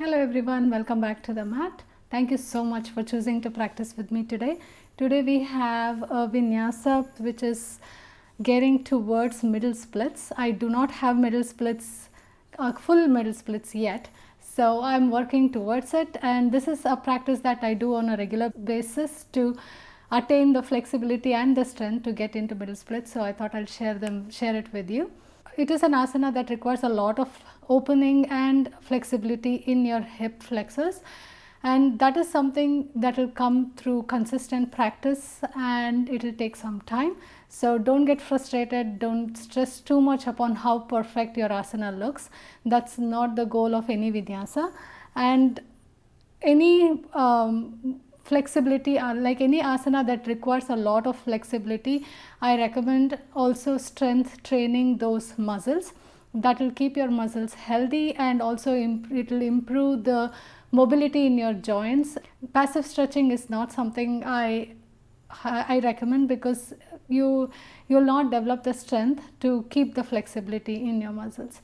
Hello everyone, welcome back to the mat. Thank you so much for choosing to practice with me today. Today we have a vinyasa which is getting towards middle splits. I do not have middle splits, full middle splits yet. So I'm working towards it, and this is a practice that I do on a regular basis to attain the flexibility and the strength to get into middle splits. So I thought I'll share it with you. It is an asana that requires a lot of opening and flexibility in your hip flexors, and that is something that will come through consistent practice, and it will take some time. So don't get frustrated, don't stress too much upon how perfect your asana looks. That's not the goal of any vinyasa. And any flexibility, like any asana that requires a lot of flexibility, I recommend also strength training those muscles. That will keep your muscles healthy, and also it will improve the mobility in your joints. Passive stretching is not something I recommend, because you'll not develop the strength to keep the flexibility in your muscles.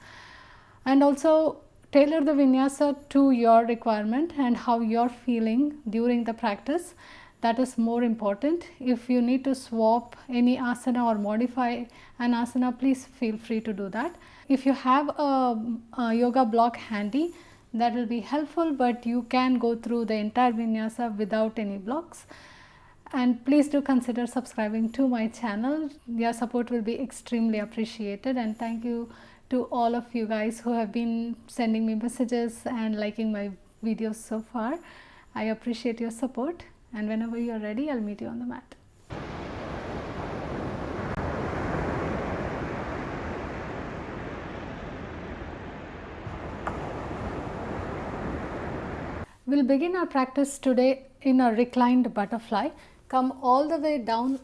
And also tailor the vinyasa to your requirement and how you're feeling during the practice. That is more important. If you need to swap any asana or modify an asana, please feel free to do that. If you have a yoga block handy, that will be helpful, but you can go through the entire vinyasa without any blocks. And please do consider subscribing to my channel. Your support will be extremely appreciated, and thank you to all of you guys who have been sending me messages and liking my videos so far. I appreciate your support, and whenever you are ready, I'll meet you on the mat. We'll begin our practice today in a reclined butterfly. Come all the way down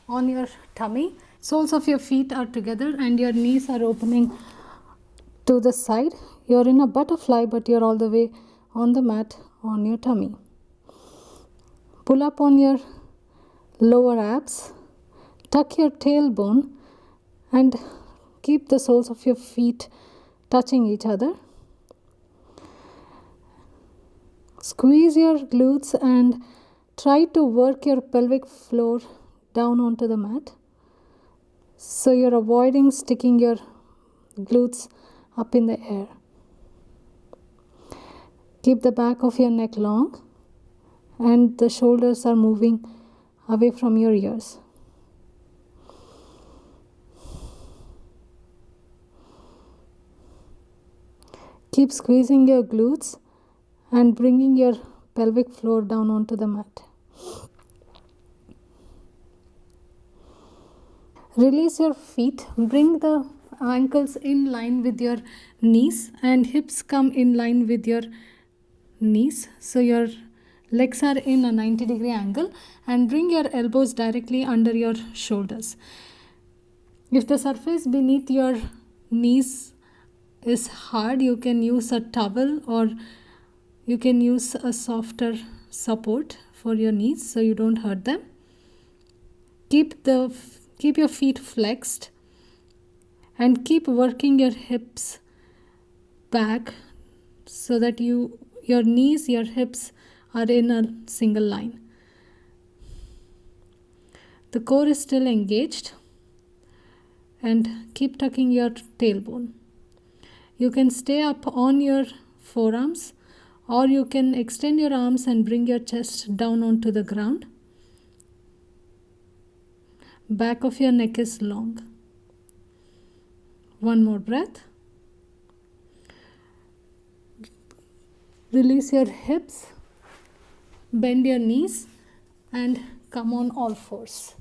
on your tummy. Soles of your feet are together and your knees are opening to the side. You're in a butterfly, but you're all the way on the mat on your tummy. Pull up on your lower abs. Tuck your tailbone and keep the soles of your feet touching each other. Squeeze your glutes and try to work your pelvic floor down onto the mat. So you're avoiding sticking your glutes up in the air. Keep the back of your neck long and the shoulders are moving away from your ears. Keep squeezing your glutes and bringing your pelvic floor down onto the mat. Release your feet. Bring the ankles in line with your knees and hips come in line with your knees. So your legs are in a 90-degree angle, and bring your elbows directly under your shoulders. If the surface beneath your knees is hard, you can use a towel or you can use a softer support for your knees so you don't hurt them. Keep your feet flexed and keep working your hips back so that your knees, your hips are in a single line. The core is still engaged, and keep tucking your tailbone. You can stay up on your forearms, or you can extend your arms and bring your chest down onto the ground. Back of your neck is long. One more breath. Release your hips, bend your knees, and come on all fours.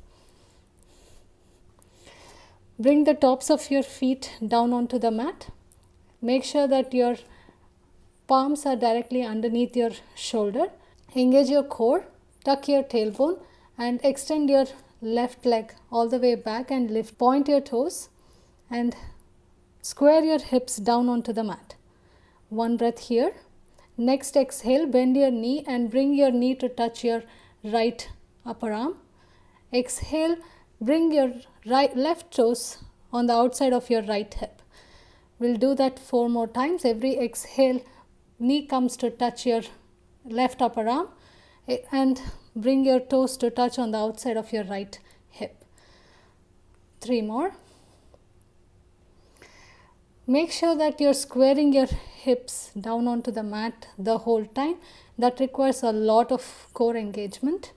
Bring the tops of your feet down onto the mat. Make sure that your palms are directly underneath your shoulder. Engage your core, tuck your tailbone, and extend your left leg all the way back and lift. Point your toes and square your hips down onto the mat. One breath here. Next exhale, bend your knee and bring your knee to touch your right upper arm. Exhale, bring your left toes on the outside of your right hip. We'll do that 4 more times. Every exhale, knee comes to touch your left upper arm, and bring your toes to touch on the outside of your right hip. 3 more. Make sure that you're squaring your hips down onto the mat the whole time. That requires a lot of core engagement.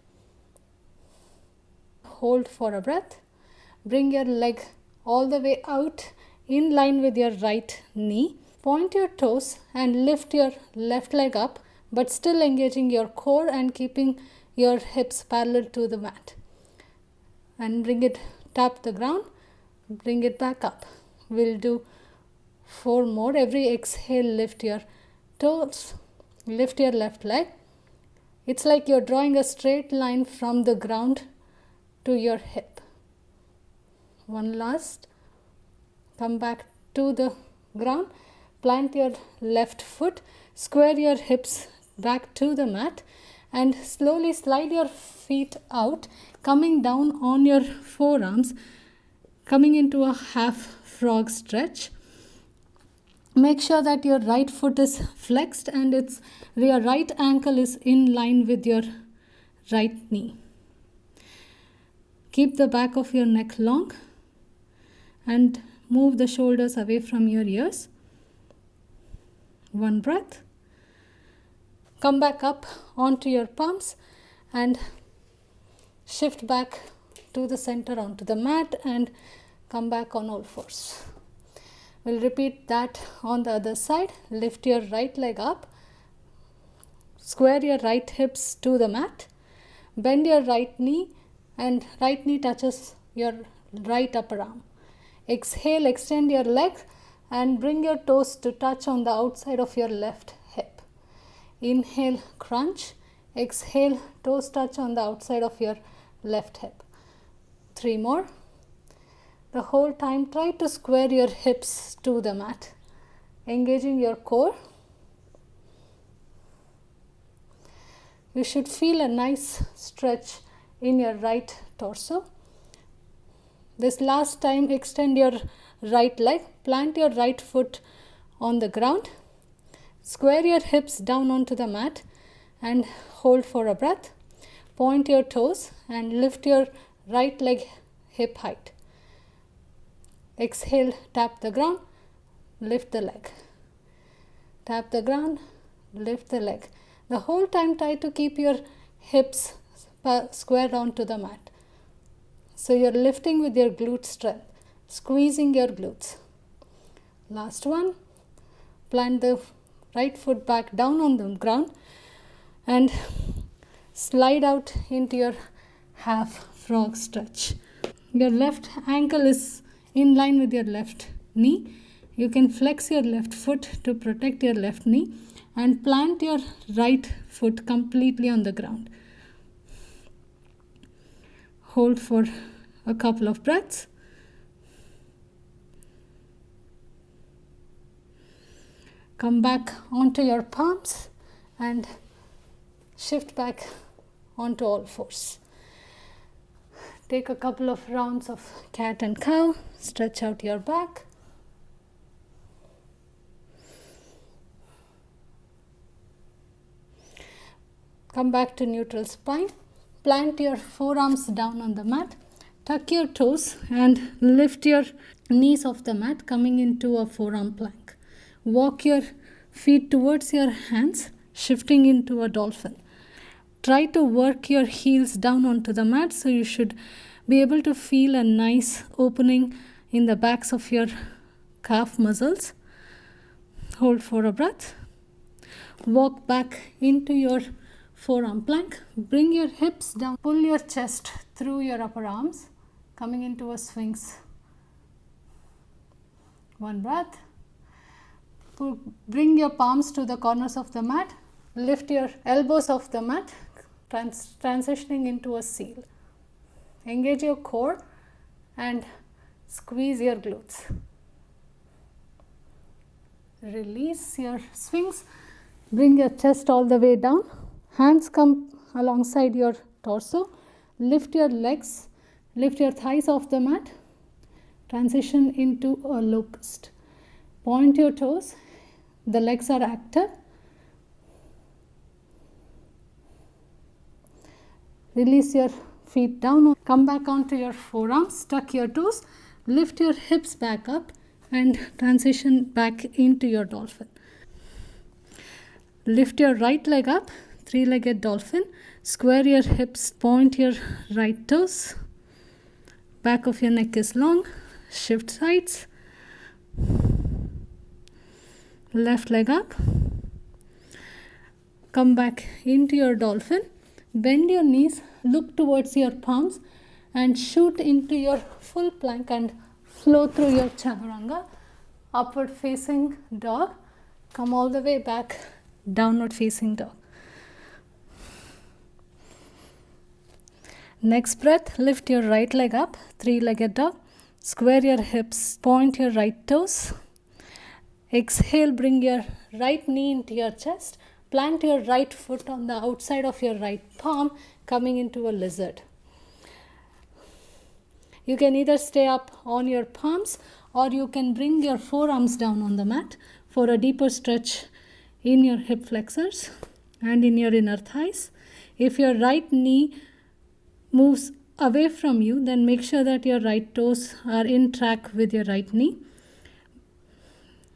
Hold for a breath. Bring your leg all the way out in line with your right knee. Point your toes and lift your left leg up, but still engaging your core and keeping your hips parallel to the mat. And bring it, tap the ground, bring it back up. We'll do 4 more. Every exhale, lift your toes, lift your left leg. It's like you're drawing a straight line from the ground to your hip. One last. Come back to the ground. Plant your left foot. Square your hips back to the mat. And slowly slide your feet out, coming down on your forearms, coming into a half frog stretch. Make sure that your right foot is flexed and your right ankle is in line with your right knee. Keep the back of your neck long and move the shoulders away from your ears. 1 breath. Come back up onto your palms and shift back to the center onto the mat and come back on all fours. We'll repeat that on the other side. Lift your right leg up. Square your right hips to the mat. Bend your right knee and right knee touches your right upper arm. Exhale, extend your legs and bring your toes to touch on the outside of your left hip. Inhale, crunch. Exhale, toes touch on the outside of your left hip. 3 more. The whole time, try to square your hips to the mat, engaging your core. You should feel a nice stretch in your right torso. This last time, extend your right leg, plant your right foot on the ground, square your hips down onto the mat and hold for a breath. Point your toes and lift your right leg hip height. Exhale, tap the ground, lift the leg. Tap the ground, lift the leg. The whole time try to keep your hips squared onto the mat. So you're lifting with your glute strength, squeezing your glutes. Last one. Plant the right foot back down on the ground and slide out into your half frog stretch. Your left ankle is in line with your left knee. You can flex your left foot to protect your left knee and plant your right foot completely on the ground. Hold for a couple of breaths. Come back onto your palms and shift back onto all fours. Take a couple of rounds of cat and cow. Stretch out your back. Come back to neutral spine. Plant your forearms down on the mat. Tuck your toes and lift your knees off the mat, coming into a forearm plank. Walk your feet towards your hands, shifting into a dolphin. Try to work your heels down onto the mat, so you should be able to feel a nice opening in the backs of your calf muscles. Hold for a breath. Walk back into your forearm plank. Bring your hips down. Pull your chest through your upper arms, coming into a sphinx. 1 breath. Bring your palms to the corners of the mat. Lift your elbows off the mat, transitioning into a seal. Engage your core and squeeze your glutes. Release your sphinx. Bring your chest all the way down. Hands come alongside your torso. Lift your legs. Lift your thighs off the mat. Transition into a locust. Point your toes. The legs are active. Release your feet down. Come back onto your forearms. Tuck your toes. Lift your hips back up and transition back into your dolphin. Lift your right leg up. Three-legged dolphin. Square your hips. Point your right toes. Back of your neck is long. Shift sides. Left leg up. Come back into your dolphin. Bend your knees, look towards your palms and shoot into your full plank and flow through your chaturanga. Upward facing dog. Come all the way back, downward facing dog. Next breath, lift your right leg up, three-legged dog. Square your hips, point your right toes. Exhale, bring your right knee into your chest. Plant your right foot on the outside of your right palm, coming into a lizard. You can either stay up on your palms or you can bring your forearms down on the mat for a deeper stretch in your hip flexors and in your inner thighs. If your right knee moves away from you, then make sure that your right toes are in track with your right knee.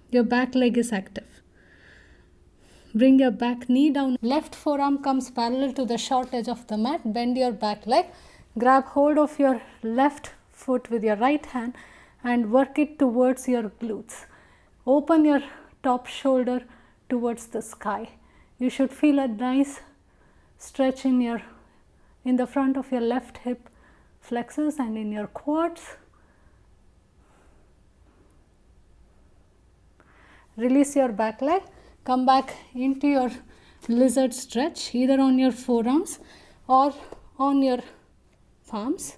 Your back leg is active. Bring your back knee down. Left forearm comes parallel to the short edge of the mat. Bend your back leg. Grab hold of your left foot with your right hand and work it towards your glutes. Open your top shoulder towards the sky. You should feel a nice stretch in the front of your left hip flexors and in your quads. Release your back leg. Come back into your lizard stretch, either on your forearms or on your palms.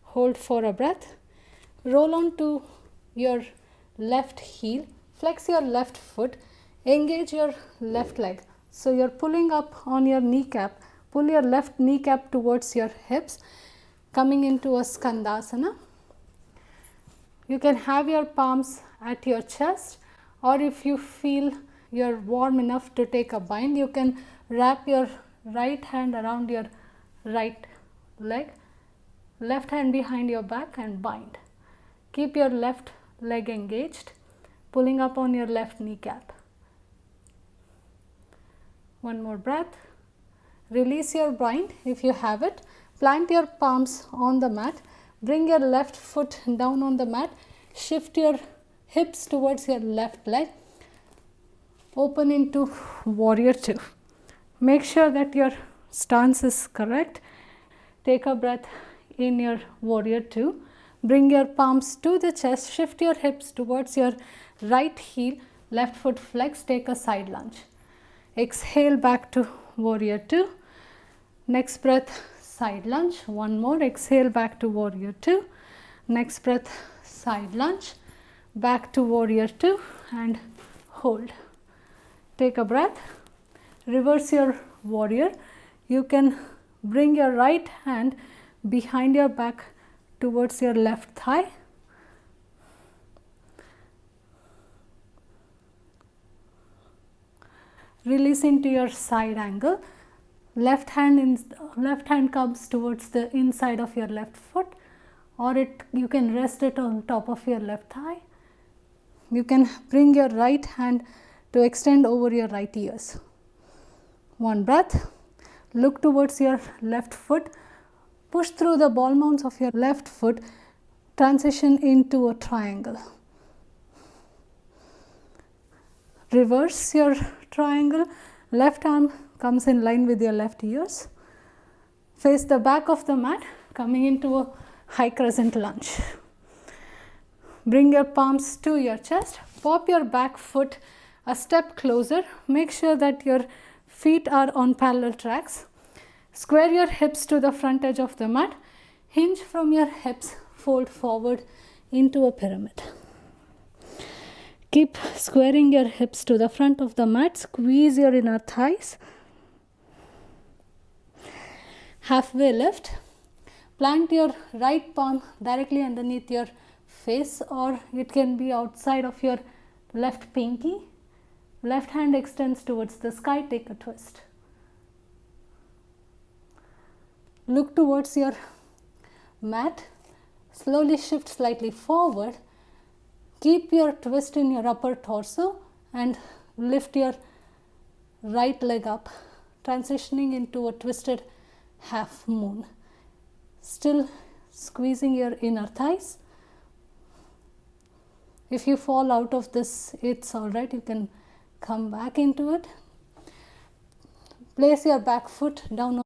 Hold for a breath. Roll on to your left heel. Flex your left foot. Engage your left leg. So you're pulling up on your kneecap. Pull your left kneecap towards your hips, coming into a skandasana. You can have your palms at your chest, or if you feel you're warm enough to take a bind, you can wrap your right hand around your right leg, left hand behind your back and bind. Keep your left leg engaged, pulling up on your left kneecap. One more breath. Release your bind if you have it. Plant your palms on the mat. Bring your left foot down on the mat. Shift your hips towards your left leg. Open into warrior two. Make sure that your stance is correct. Take a breath in your warrior two. Bring your palms to the chest. Shift your hips towards your right heel. Left foot flex. Take a side lunge. Exhale back to warrior two. Next breath, side lunge. One more. Exhale back to warrior two. Next breath, side lunge. Back to warrior two and hold. Take a breath. Reverse your warrior. You can bring your right hand behind your back towards your left thigh. Release into your side angle. Left hand comes towards the inside of your left foot, or you can rest it on top of your left thigh. You can bring your right hand to extend over your right ears. One breath. Look towards your left foot. Push through the ball mounts of your left foot. Transition into a triangle. Reverse your triangle. Left arm comes in line with your left ears. Face the back of the mat, coming into a high crescent lunge. Bring your palms to your chest. Pop your back foot a step closer. Make sure that your feet are on parallel tracks. Square your hips to the front edge of the mat. Hinge from your hips. Fold forward into a pyramid. Keep squaring your hips to the front of the mat. Squeeze your inner thighs. Halfway lift. Plant your right palm directly underneath your face, or it can be outside of your left pinky. Left hand extends towards the sky. Take a twist. Look towards your mat. Slowly shift slightly forward. Keep your twist in your upper torso and lift your right leg up, transitioning into a twisted half moon. Still squeezing your inner thighs. If you fall out of this, it's alright, you can come back into it. Place your back foot down.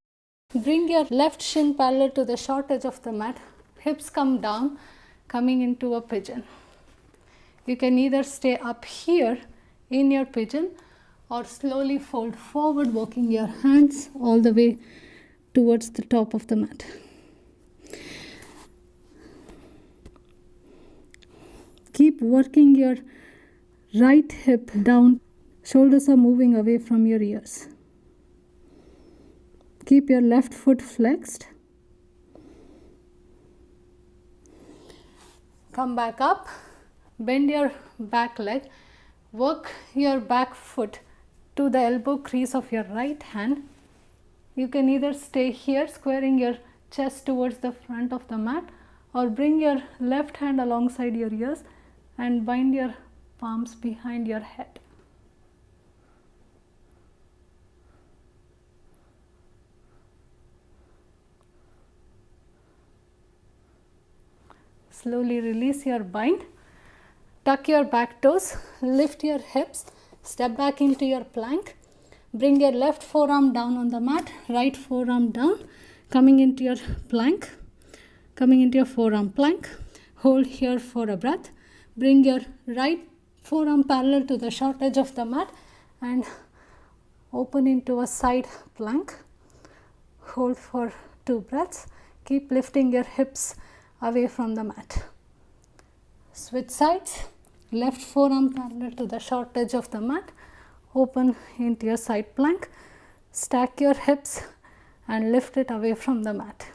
Bring your left shin parallel to the short edge of the mat. Hips come down, coming into a pigeon. You can either stay up here in your pigeon or slowly fold forward, walking your hands all the way towards the top of the mat. Keep working your right hip down. Shoulders are moving away from your ears. Keep your left foot flexed. Come back up. Bend your back leg. Work your back foot to the elbow crease of your right hand. You can either stay here, squaring your chest towards the front of the mat, or bring your left hand alongside your ears and bind your palms behind your head. Slowly release your bind. Tuck your back toes, lift your hips, step back into your plank. Bring your left forearm down on the mat, right forearm down, coming into your plank, coming into your forearm plank. Hold here for a breath. Bring your right forearm parallel to the short edge of the mat and open into a side plank. Hold for 2 breaths. Keep lifting your hips away from the mat. Switch sides. Left forearm parallel to the short edge of the mat. Open into your side plank. Stack your hips and lift it away from the mat.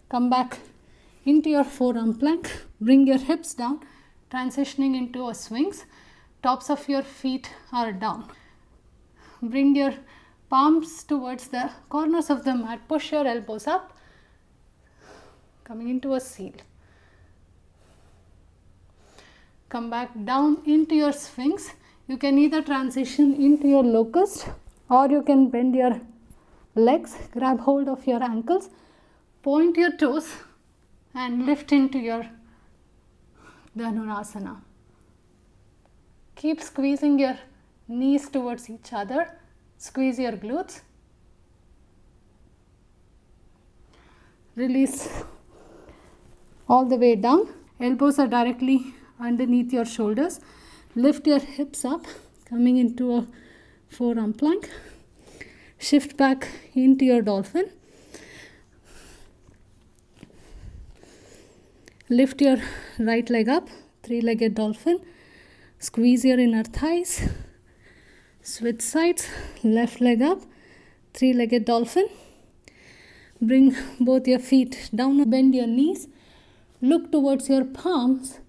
Come back into your forearm plank. Bring your hips down, transitioning into a swings. Tops of your feet are down. Bring your palms towards the corners of the mat. Push your elbows up, coming into a seal. Come back down into your sphinx. You can either transition into your locust or you can bend your legs, grab hold of your ankles, point your toes and lift into your Dhanurasana. Keep squeezing your knees towards each other. Squeeze your glutes. Release all the way down. Elbows are directly underneath your shoulders. Lift your hips up, coming into a forearm plank. Shift back into your dolphin. Lift your right leg up, 3-legged dolphin. Squeeze your inner thighs. Switch sides, left leg up, 3-legged dolphin. Bring both your feet down, bend your knees. Look towards your palms.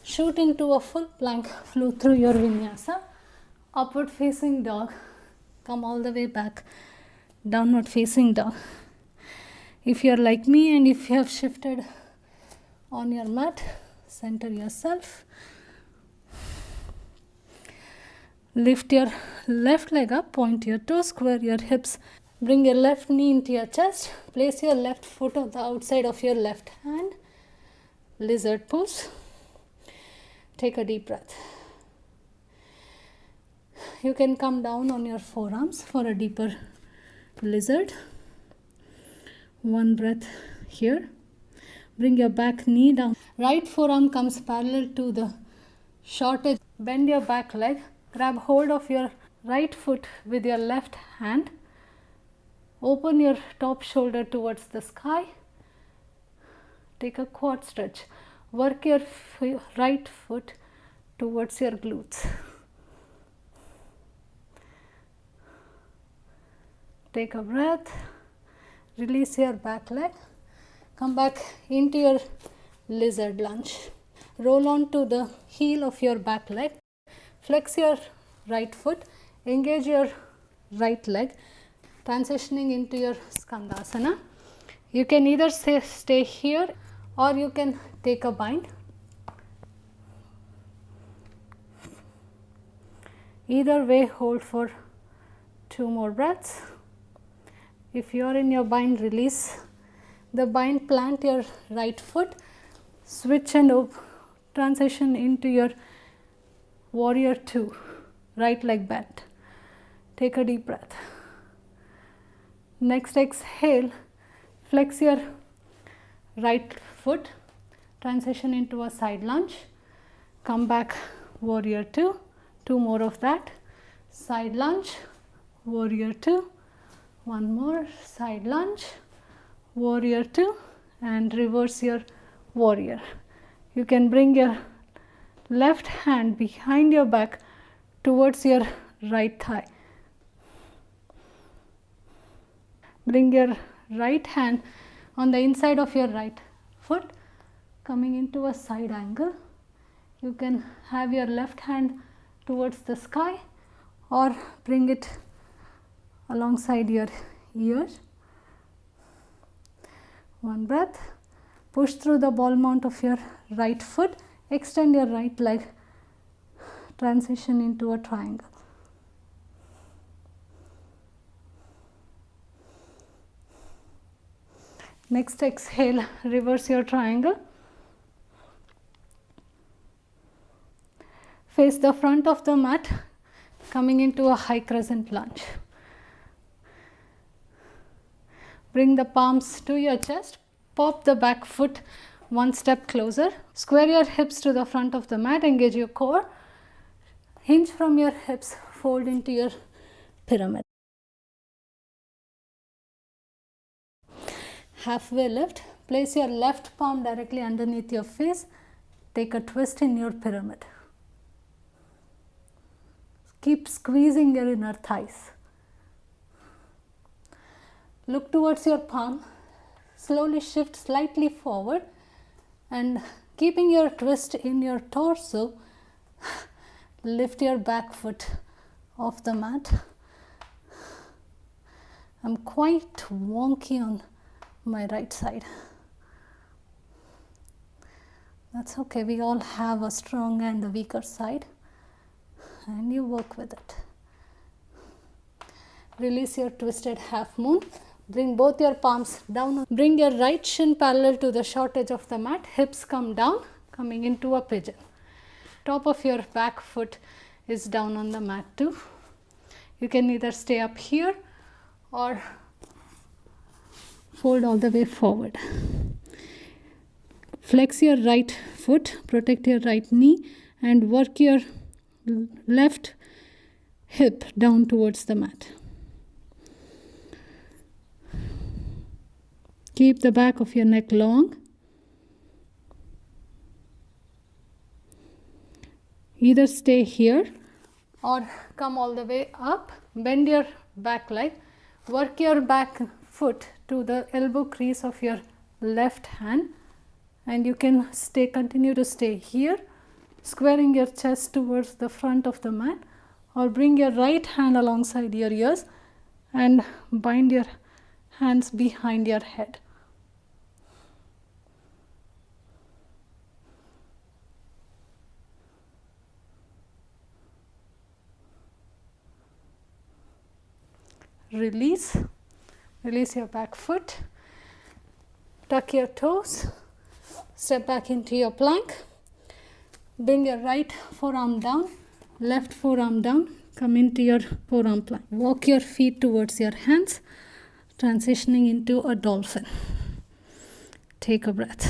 Shoot into a full plank, flow through your vinyasa. Upward facing dog. Come all the way back. Downward facing dog. If you are like me and if you have shifted on your mat, center yourself. Lift your left leg up, point your toes, square your hips. Bring your left knee into your chest. Place your left foot on the outside of your left hand. Lizard pose. Take a deep breath. You can come down on your forearms for a deeper lizard. 1 breath here. Bring your back knee down. Right forearm comes parallel to the short edge. Bend your back leg. Grab hold of your right foot with your left hand. Open your top shoulder towards the sky. Take a quad stretch. Work your right foot towards your glutes. Take a breath. Release your back leg. Come back into your lizard lunge. Roll on to the heel of your back leg. Flex your right foot. Engage your right leg. transitioning into your Skandasana. You can either stay here or you can take a bind. Either way, hold for 2 more breaths. If you are in your bind, release the bind, plant your right foot, switch and transition into your warrior 2, right leg bent. Take a deep breath. Next exhale, flex your right foot, transition into a side lunge, come back, warrior 2, 2 more of that, side lunge, warrior 2, 1 more, side lunge, warrior 2, and reverse your warrior. You can bring your left hand behind your back towards your right thigh. Bring your right hand on the inside of your right foot, coming into a side angle. You can have your left hand towards the sky or bring it alongside your ears. 1 breath. Push through the ball mount of your right foot. Extend your right leg. Transition into a triangle. Next exhale, reverse your triangle. Face the front of the mat, coming into a high crescent lunge. Bring the palms to your chest, pop the back foot 1 step closer, square your hips to the front of the mat, engage your core, hinge from your hips, fold into your pyramid. Halfway lift, place your left palm directly underneath your face, take a twist in your pyramid. Keep squeezing your inner thighs. Look towards your palm, slowly shift slightly forward and keeping your twist in your torso, lift your back foot off the mat. I'm quite wonky on my right side. That's okay, we all have a strong and a weaker side, and you work with it. Release your twisted half moon. Bring both your palms down. Bring your right shin parallel to the short edge of the mat. Hips come down, coming into a pigeon. Top of your back foot is down on the mat too. You can either stay up here or fold all the way forward. Flex your right foot, protect your right knee, and work your left hip down towards the mat. Keep the back of your neck long. Either stay here or come all the way up. Bend your back leg. Work your back foot to the elbow crease of your left hand, and you can continue to stay here, squaring your chest towards the front of the mat, or bring your right hand alongside your ears and bind your hands behind your head. Release your back foot, tuck your toes, step back into your plank, bring your right forearm down, left forearm down, come into your forearm plank. Walk your feet towards your hands, transitioning into a dolphin. Take a breath.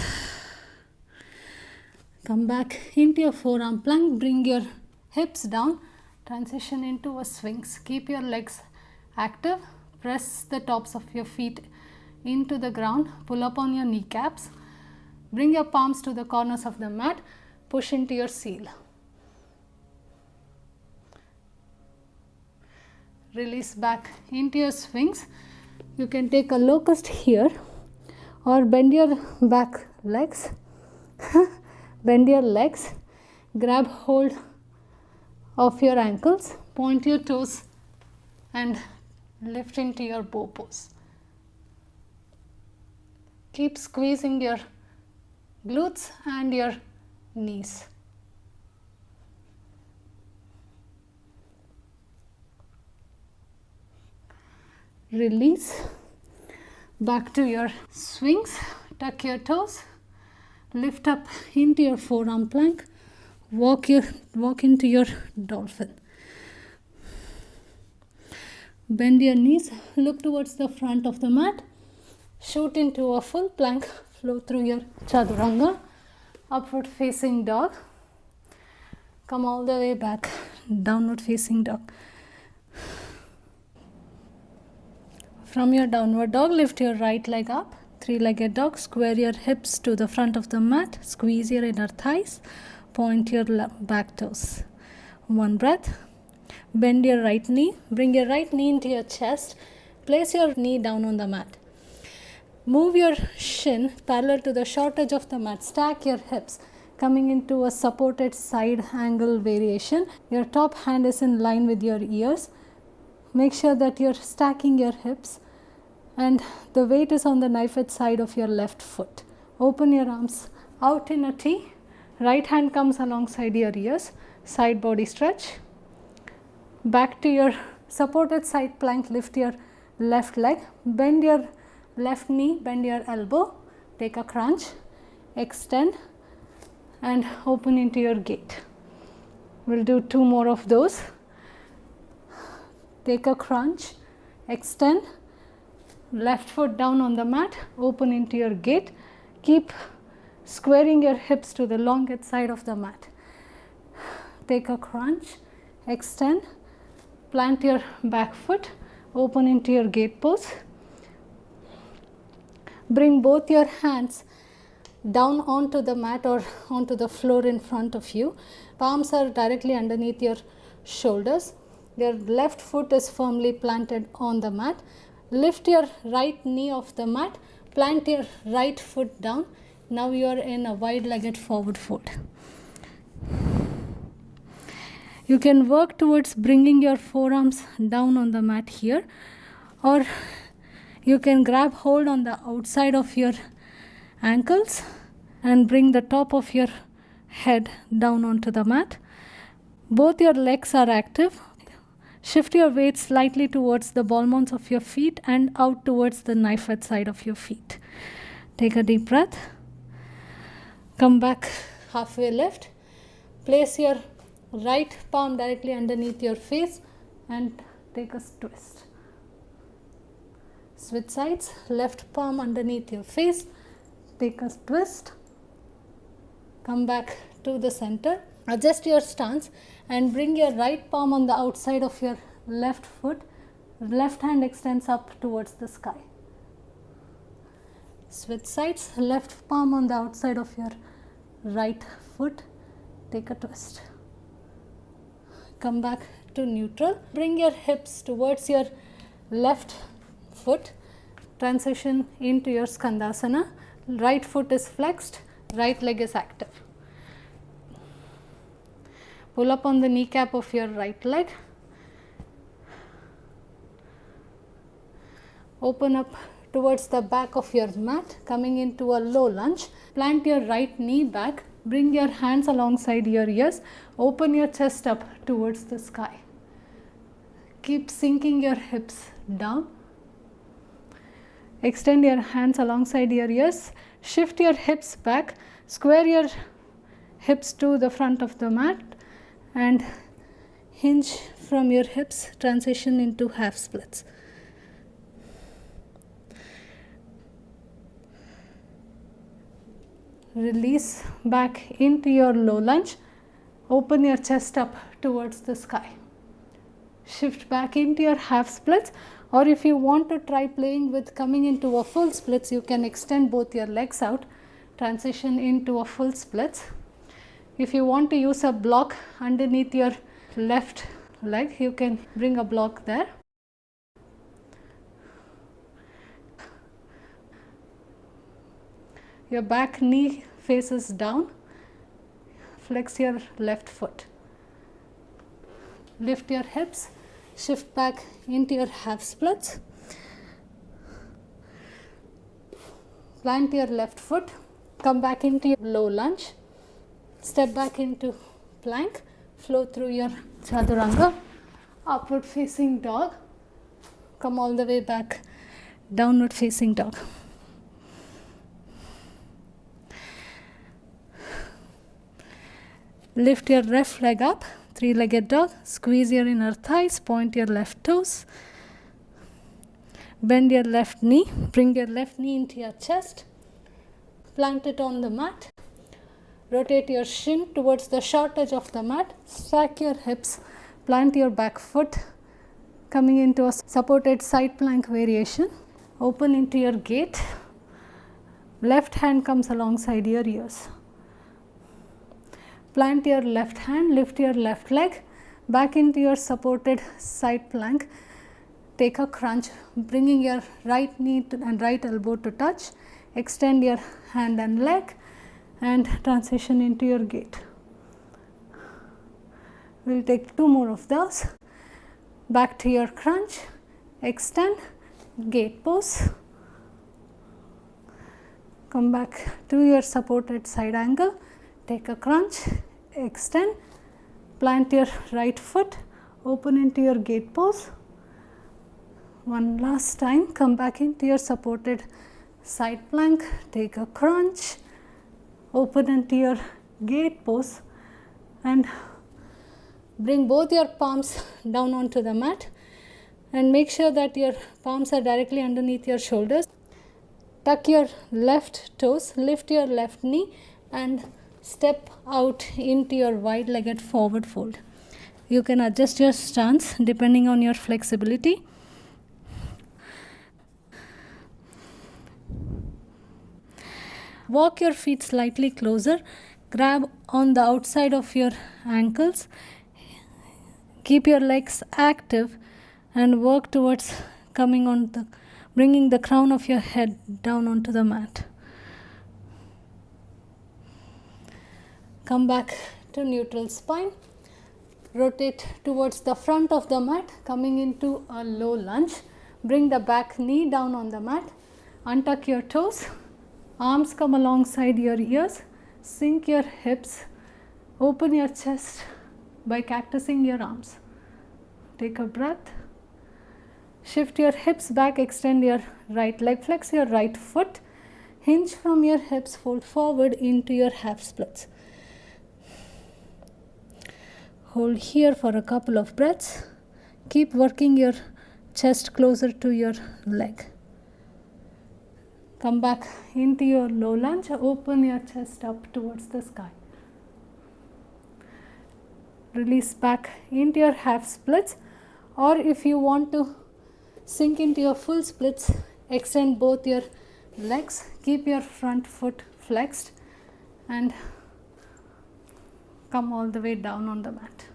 Come back into your forearm plank, bring your hips down, transition into a sphinx. Keep your legs active, press the tops of your feet into the ground, pull up on your kneecaps, bring your palms to the corners of the mat, push into your seal. Release back into your sphinx. You can take a locust here or bend your back legs, bend your legs, grab hold of your ankles, point your toes and Lift into your bow pose. Keep squeezing your glutes and your knees. Release. Back to your swings. Tuck your toes. Lift up into your forearm plank. Walk into your dolphin. Bend your knees. Look towards the front of the mat. Shoot into a full plank. Flow through your chaturanga. Upward facing dog. Come all the way back. Downward facing dog. From your downward dog, lift your right leg up. Three-legged dog. Square your hips to the front of the mat. Squeeze your inner thighs. Point your back toes. One breath. Bend your right knee. Bring your right knee into your chest. Place your knee down on the mat. Move your shin parallel to the short edge of the mat. Stack your hips, coming into a supported side angle variation. Your top hand is in line with your ears. Make sure that you're stacking your hips and the weight is on the knife edge side of your left foot. Open your arms out in a T. Right hand comes alongside your ears. Side body stretch. Back to your supported side plank. Lift your left leg. Bend your left knee. Bend your elbow. Take a crunch. Extend and open into your gate. We'll do 2 more of those. Take a crunch. Extend. Left foot down on the mat. Open into your gate. Keep squaring your hips to the long edge side of the mat. Take a crunch. Extend. Plant your back foot. Open into your gate pose. Bring both your hands down onto the mat or onto the floor in front of you. Palms are directly underneath your shoulders. Your left foot is firmly planted on the mat. Lift your right knee off the mat. Plant your right foot down. Now you are in a wide-legged forward fold. You can work towards bringing your forearms down on the mat here, or you can grab hold on the outside of your ankles and bring the top of your head down onto the mat. Both your legs are active. Shift your weight slightly towards the ball mounds of your feet and out towards the knife edge side of your feet. Take a deep breath. Come back halfway lift. Place your right palm directly underneath your face and take a twist. Switch sides. Left palm underneath your face. Take a twist. Come back to the center. Adjust your stance and bring your right palm on the outside of your left foot. Left hand extends up towards the sky. Switch sides. Left palm on the outside of your right foot. Take a twist. Come back to neutral. Bring your hips towards your left foot. Transition into your Skandasana. Right foot is flexed. Right leg is active. Pull up on the kneecap of your right leg. Open up towards the back of your mat, coming into a low lunge. Plant your right knee back. Bring your hands alongside your ears. Open your chest up towards the sky. Keep sinking your hips down. Extend your hands alongside your ears. Shift your hips back. Square your hips to the front of the mat and hinge from your hips. Transition into half splits. Release back into your low lunge. Open your chest up towards the sky. Shift back into your half splits, or if you want to try playing with coming into a full splits, you can extend both your legs out. Transition into a full splits. If you want to use a block underneath your left leg, you can bring a block there. Your back knee faces down. Flex your left foot. Lift your hips. shift back into your half splits, plant your left foot, come back into your low lunge, step back into plank, flow through your chaturanga, upward facing dog, come all the way back, downward facing dog. Lift your left leg up, three-legged dog, squeeze your inner thighs, point your left toes, bend your left knee, bring your left knee into your chest, plant it on the mat, rotate your shin towards the short edge of the mat, stack your hips, plant your back foot, coming into a supported side plank variation, open into your gate, left hand comes alongside your ears. Plant your left hand, lift your left leg, back into your supported side plank, take a crunch, bringing your right knee and right elbow to touch, extend your hand and leg and transition into your gate. We'll take 2 more of those. Back to your crunch, extend, gate pose, come back to your supported side angle, take a crunch, extend, plant your right foot, open into your gate pose. One last time, come back into your supported side plank, take a crunch, open into your gate pose and bring both your palms down onto the mat and make sure that your palms are directly underneath your shoulders. Tuck your left toes, lift your left knee and step out into your wide-legged forward fold. You can adjust your stance depending on your flexibility. Walk your feet slightly closer, grab on the outside of your ankles, keep your legs active and work towards bringing the crown of your head down onto the mat. Come back to neutral spine, rotate towards the front of the mat, coming into a low lunge, bring the back knee down on the mat, untuck your toes, arms come alongside your ears, sink your hips, open your chest by cactusing your arms. Take a breath, shift your hips back, extend your right leg, flex your right foot, hinge from your hips, fold forward into your half splits. Hold here for a couple of breaths. Keep working your chest closer to your leg. Come back into your low lunge. Open your chest up towards the sky. Release back into your half splits, or if you want to sink into your full splits, extend both your legs. Keep your front foot flexed and come all the way down on the mat.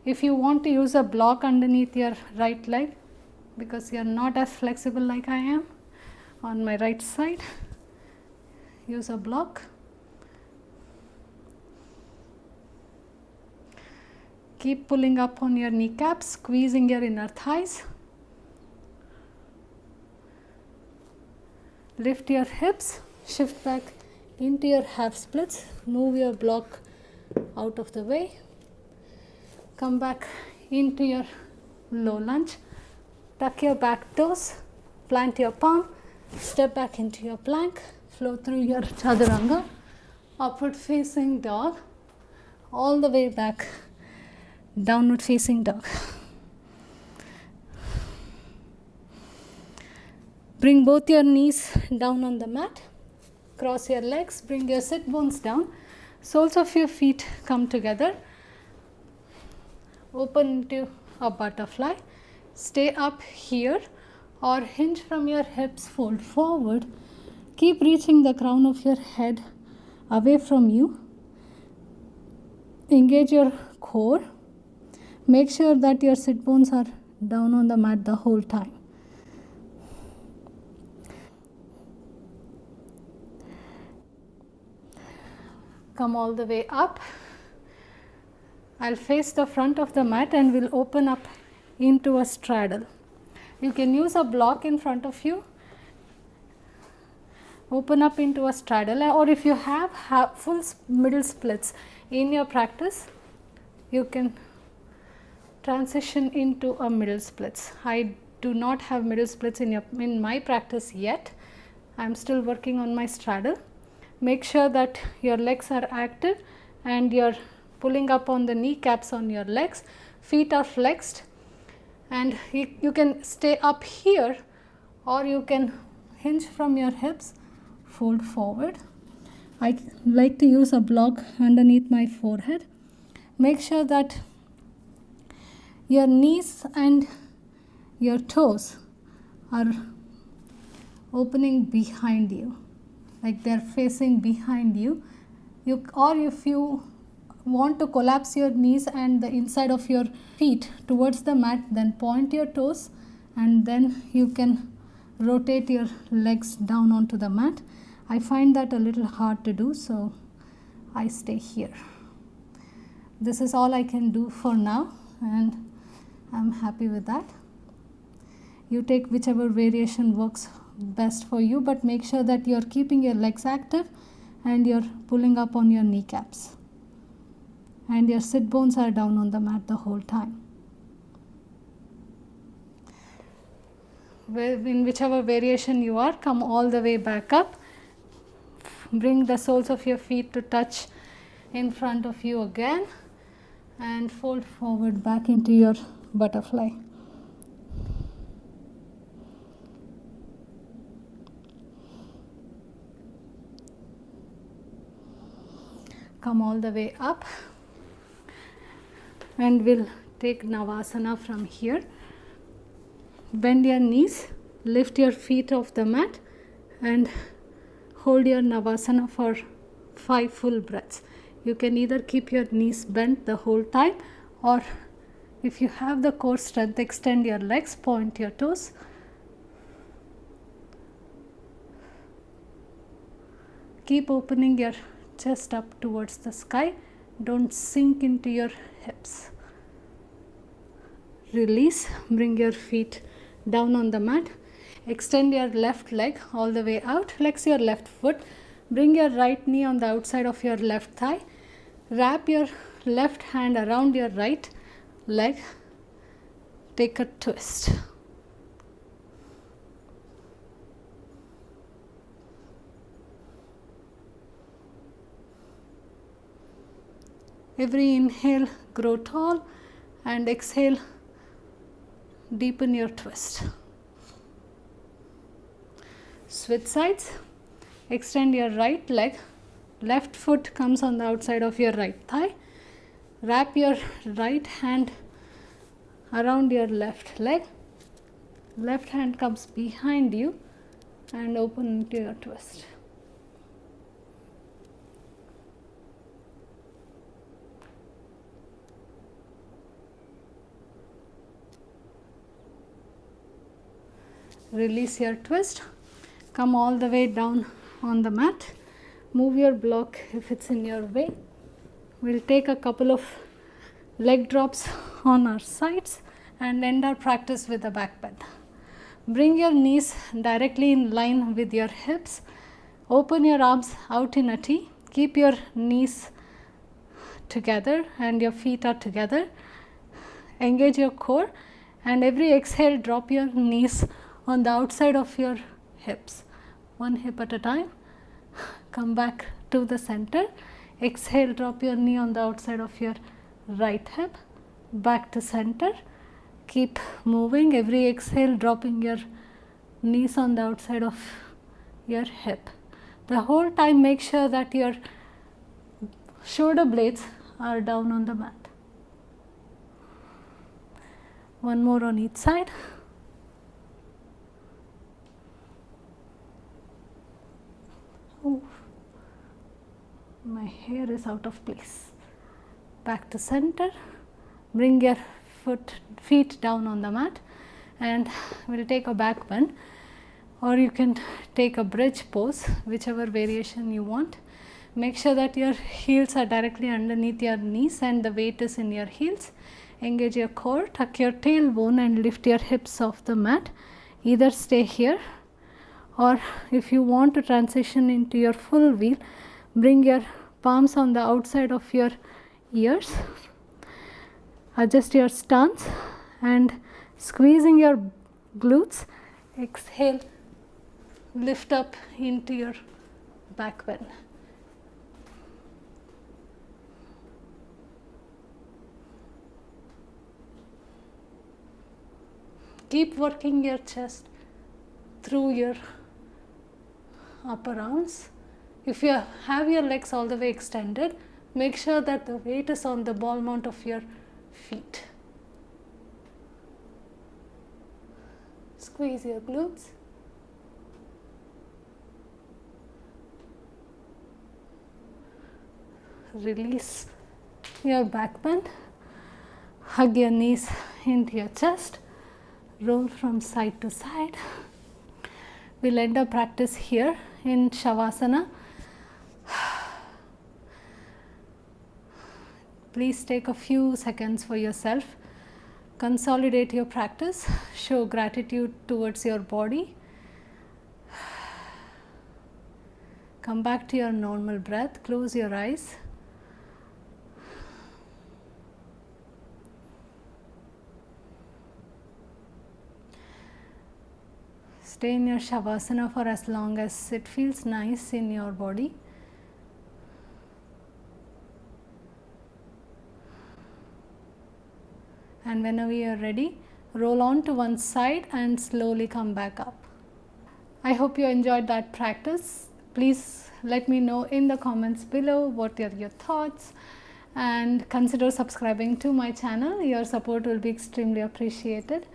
If you want to use a block underneath your right leg, because you are not as flexible like I am on my right side, use a block. Keep pulling up on your kneecaps, squeezing your inner thighs. Lift your hips, shift back into your half splits, move your block out of the way, come back into your low lunge, tuck your back toes, plant your palm, step back into your plank, flow through your chaturanga, upward facing dog, all the way back, downward facing dog. Bring both your knees down on the mat, cross your legs, bring your sit bones down, soles of your feet come together, open into a butterfly, stay up here or hinge from your hips, fold forward, keep reaching the crown of your head away from you, engage your core, make sure that your sit bones are down on the mat the whole time. Come all the way up. I'll face the front of the mat and we'll open up into a straddle. You can use a block in front of you, open up into a straddle, or if you have full middle splits in your practice, you can transition into a middle splits. I do not have middle splits in my practice yet. I am still working on my straddle. Make sure that your legs are active and you're pulling up on the kneecaps on your legs, feet are flexed, and you can stay up here or you can hinge from your hips, fold forward. I like to use a block underneath my forehead. Make sure that your knees and your toes are opening behind you, like they're facing behind you. Or if you want to collapse your knees and the inside of your feet towards the mat, then point your toes and then you can rotate your legs down onto the mat. I find that a little hard to do, so I stay here. This is all I can do for now and I'm happy with that. You take whichever variation works best for you, but make sure that you're keeping your legs active and you're pulling up on your kneecaps and your sit bones are down on the mat the whole time. In whichever variation you are, come all the way back up. Bring the soles of your feet to touch in front of you again and fold forward back into your butterfly. Come all the way up and we'll take Navasana from here. Bend your knees, lift your feet off the mat and hold your Navasana for 5 full breaths. You can either keep your knees bent the whole time, or if you have the core strength, extend your legs, point your toes. Keep opening your chest up towards the sky. Don't sink into your hips. Release, bring your feet down on the mat. Extend your left leg all the way out, flex your left foot, bring your right knee on the outside of your left thigh, wrap your left hand around your right leg, take a twist. Every inhale, grow tall, and exhale, deepen your twist. Switch sides. Extend your right leg, left foot comes on the outside of your right thigh. Wrap your right hand around your left leg. Left hand comes behind you and open into your twist. Release your twist. Come all the way down on the mat. Move your block if it's in your way. We'll take a couple of leg drops on our sides and end our practice with a back bend. Bring your knees directly in line with your hips. Open your arms out in a T. Keep your knees together and your feet are together. Engage your core, and every exhale drop your knees on the outside of your hips, one hip at a time. Come back to the center. Exhale, drop your knee on the outside of your right hip, back to center. Keep moving. Every exhale, dropping your knees on the outside of your hip. The whole time, make sure that your shoulder blades are down on the mat. One more on each side. Oh, my hair is out of place. Back to center. Bring your feet down on the mat, and we'll take a back bend, or you can take a bridge pose, whichever variation you want. Make sure that your heels are directly underneath your knees and the weight is in your heels. Engage your core, tuck your tailbone and lift your hips off the mat. Either stay here, or if you want to transition into your full wheel, bring your palms on the outside of your ears. Adjust your stance and squeezing your glutes. Exhale, lift up into your back bend. Keep working your chest through your upper arms. If you have your legs all the way extended, make sure that the weight is on the ball mount of your feet. Squeeze your glutes. Release your back bend. Hug your knees into your chest. Roll from side to side. We'll end our practice here in Shavasana. Please take a few seconds for yourself. Consolidate your practice. Show gratitude towards your body. Come back to your normal breath. Close your eyes. Stay in your Shavasana for as long as it feels nice in your body. And whenever you are ready, roll on to one side and slowly come back up. I hope you enjoyed that practice. Please let me know in the comments below what are your thoughts, and consider subscribing to my channel. Your support will be extremely appreciated.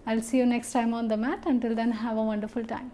I'll see you next time on the mat. Until then, have a wonderful time.